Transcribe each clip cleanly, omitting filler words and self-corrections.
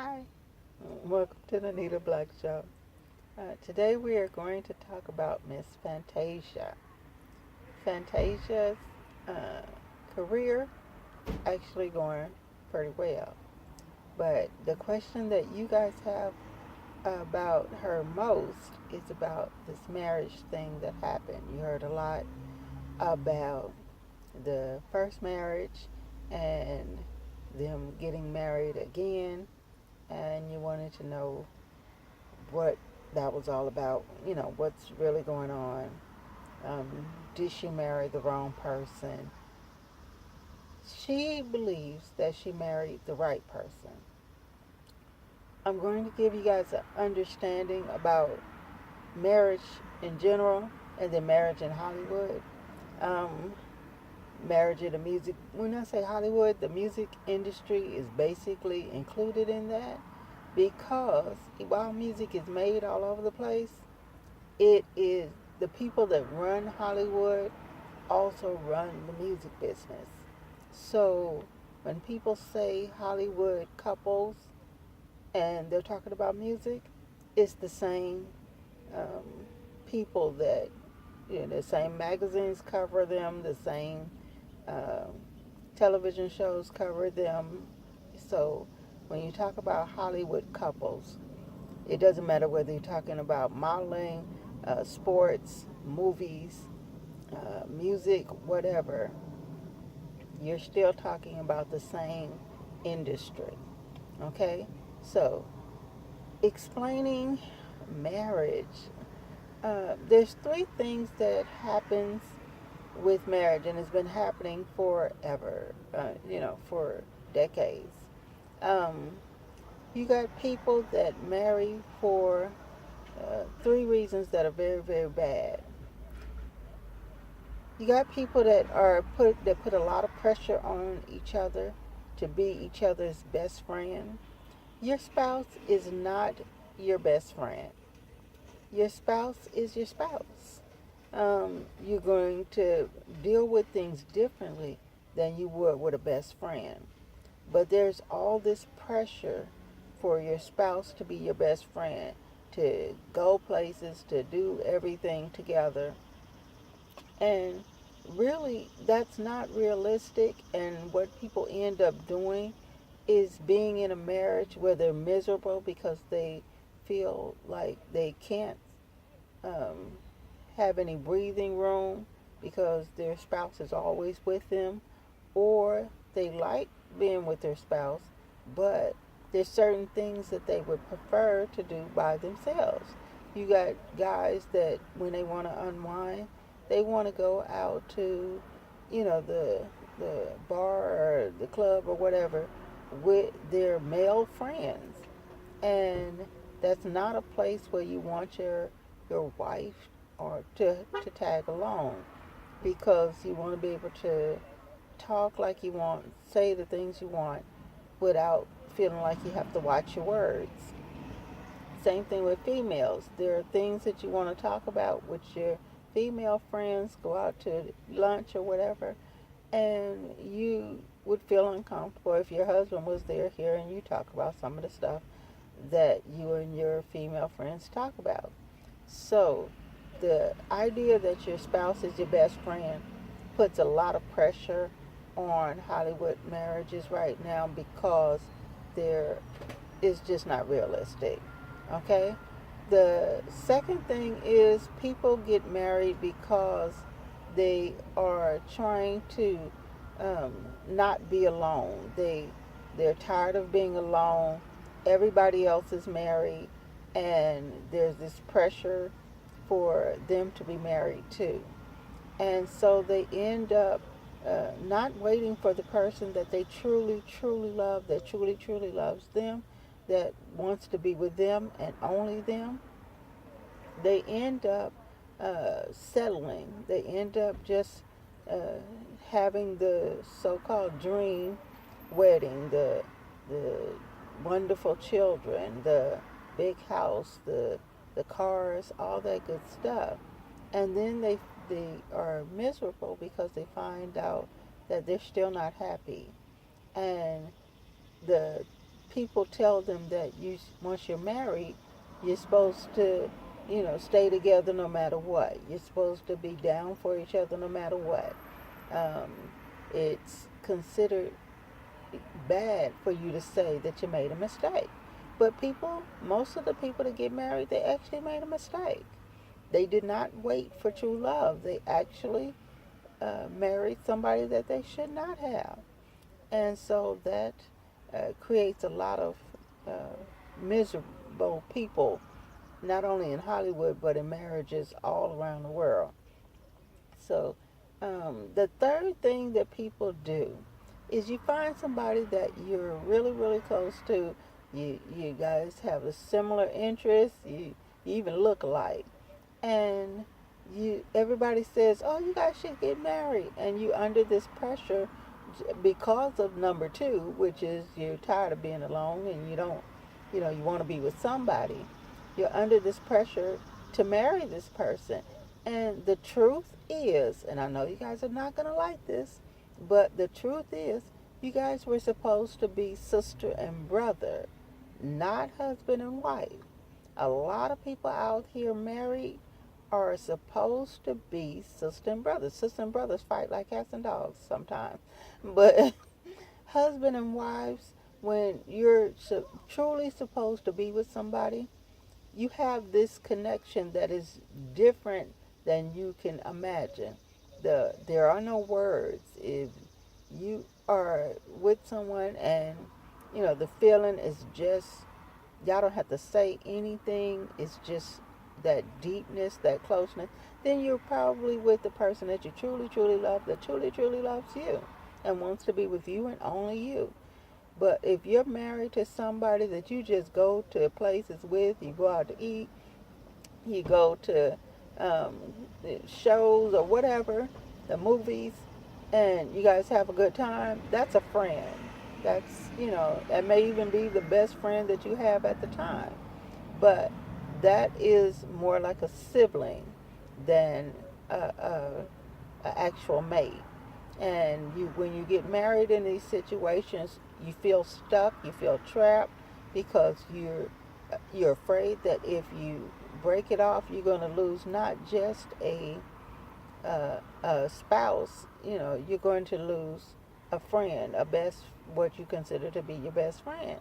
Hi, welcome to the Nita Black Show. Today we are going to talk about Miss Fantasia. Fantasia's uh, career actually going pretty well, but the question that you guys have about her most is about this marriage thing that happened. You heard a lot about the first marriage and them getting married again, and you wanted to know what that was all about. What's really going on. Did she marry the wrong person? She believes that she married the right person. I'm going to give you guys an understanding about marriage in general and then marriage in Hollywood. Um, Marriage in the music, when I say Hollywood, the music industry is basically included in that because while music is made all over the place, it is the people that run Hollywood also run the music business. So when people say Hollywood couples and they're talking about music, it's the same um, people that, the same magazines cover them, the same um, television shows cover them. So when you talk about Hollywood couples, it doesn't matter whether you're talking about modeling, sports, movies, music, whatever, you're still talking about the same industry. Okay? So, explaining marriage. There's three things that happens with marriage, and it's been happening forever, for decades. Um, you got people that marry for three reasons that are very, very bad. You got people that put a lot of pressure on each other to be each other's best friend. Your spouse is not your best friend. Your spouse is your spouse. You're going to deal with things differently than you would with a best friend. But there's all this pressure for your spouse to be your best friend, to go places, to do everything together. And really, that's not realistic. And what people end up doing is being in a marriage where they're miserable because they feel like they can't um, have any breathing room because their spouse is always with them, or they like being with their spouse, but there's certain things that they would prefer to do by themselves. You got guys that when they want to unwind, they want to go out to, the bar or the club or whatever with their male friends, and that's not a place where you want your wife or to tag along, because you want to be able to talk like you want, say the things you want without feeling like you have to watch your words. Same thing with females. There are things that you want to talk about with your female friends, go out to lunch or whatever, and you would feel uncomfortable if your husband was there hearing you talk about some of the stuff that you and your female friends talk about. So, the idea that your spouse is your best friend puts a lot of pressure on Hollywood marriages right now because there is just not realistic. Okay? The second thing is people get married because they are trying to um, not be alone. They're tired of being alone. Everybody else is married, and there's this pressure for them to be married too. And so they end up not waiting for the person that they truly, truly love, that truly, truly loves them, that wants to be with them and only them. They end up settling. They end up just uh, having the so-called dream wedding, the wonderful children, the big house, the cars, all that good stuff, and then they are miserable because they find out that they're still not happy, and the people tell them that once you're married, you're supposed to, stay together no matter what. You're supposed to be down for each other no matter what. Um, it's considered bad for you to say that you made a mistake. But most of the people that get married, they actually made a mistake. They did not wait for true love. They actually married somebody that they should not have. And so that creates a lot of uh, miserable people, not only in Hollywood, but in marriages all around the world. So the third thing that people do is you find somebody that you're really, really close to. You guys have a similar interest. You even look alike. And everybody says, oh, you guys should get married. And you under this pressure because of number two, which is you're tired of being alone and you don't, you want to be with somebody. You're under this pressure to marry this person. And the truth is, and I know you guys are not going to like this, but the truth is, you guys were supposed to be sister and brother, not husband and wife. A lot of people out here married are supposed to be sister and brother. Sister and brothers fight like cats and dogs sometimes. But husband and wives, when you're truly supposed to be with somebody, you have this connection that is different than you can imagine. There are no words. If you are with someone and the feeling is just, y'all don't have to say anything, it's just that deepness, that closeness, then you're probably with the person that you truly, truly love, that truly, truly loves you and wants to be with you and only you. But if you're married to somebody that you just go to places with, you go out to eat, you go to um, shows or whatever, the movies, and you guys have a good time, that's a friend. That's, that may even be the best friend that you have at the time. But that is more like a sibling than a actual mate. And when you get married in these situations, you feel stuck, you feel trapped, because you're afraid that if you break it off, you're going to lose not just a spouse. You're going to lose a friend, what you consider to be your best friend.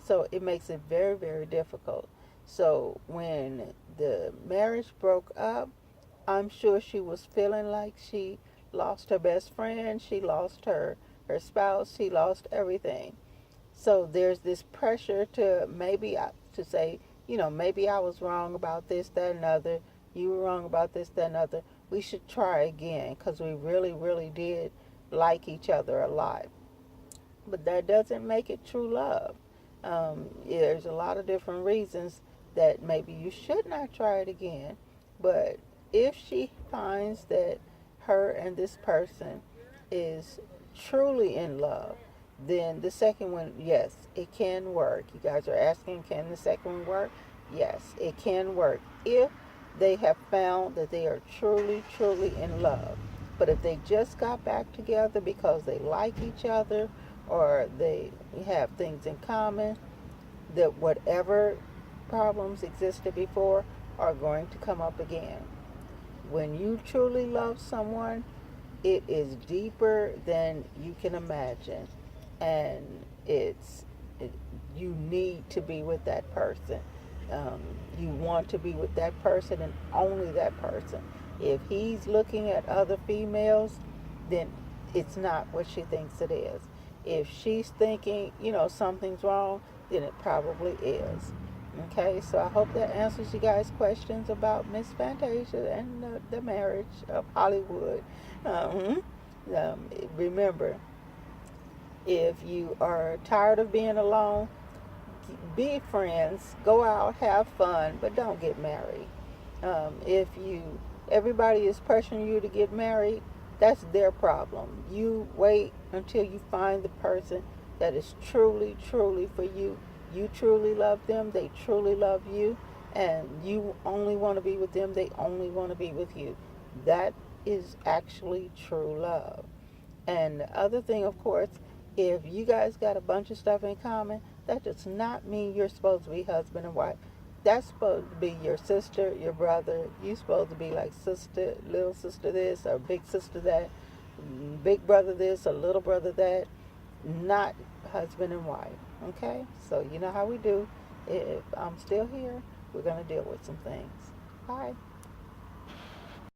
So it makes it very, very difficult. So when the marriage broke up, I'm sure she was feeling like she lost her best friend, she lost her spouse, she lost everything. So there's this pressure to say, maybe I was wrong about this, that, and other. You were wrong about this, that, and other. We should try again because we really, really did like each other a lot. But that doesn't make it true love. There's a lot of different reasons that maybe you should not try it again. But if she finds that her and this person is truly in love, then the second one, yes, it can work. You guys are asking, can the second one work? Yes, it can work if they have found that they are truly, truly in love. But if they just got back together because they like each other or they have things in common, that whatever problems existed before are going to come up again. When you truly love someone, it is deeper than you can imagine, and you need to be with that person. You want to be with that person and only that person. If he's looking at other females, then it's not what she thinks it is. If she's thinking, something's wrong, then it probably is. Okay, so I hope that answers you guys' questions about Miss Fantasia and the marriage of Hollywood. Um, Remember, if you are tired of being alone, be friends, go out, have fun, but don't get married. If everybody is pressuring you to get married, that's their problem. You wait until you find the person that is truly, truly for you. You truly love them, they truly love you, and you only want to be with them, they only want to be with you. That is actually true love. And the other thing, of course, if you guys got a bunch of stuff in common, That does not mean you're supposed to be husband and wife. That's supposed to be your sister, your brother. You're supposed to be like sister, little sister this, or big sister that, big brother this, or little brother that. Not husband and wife. Okay? So you know how we do. If I'm still here, we're going to deal with some things. Bye.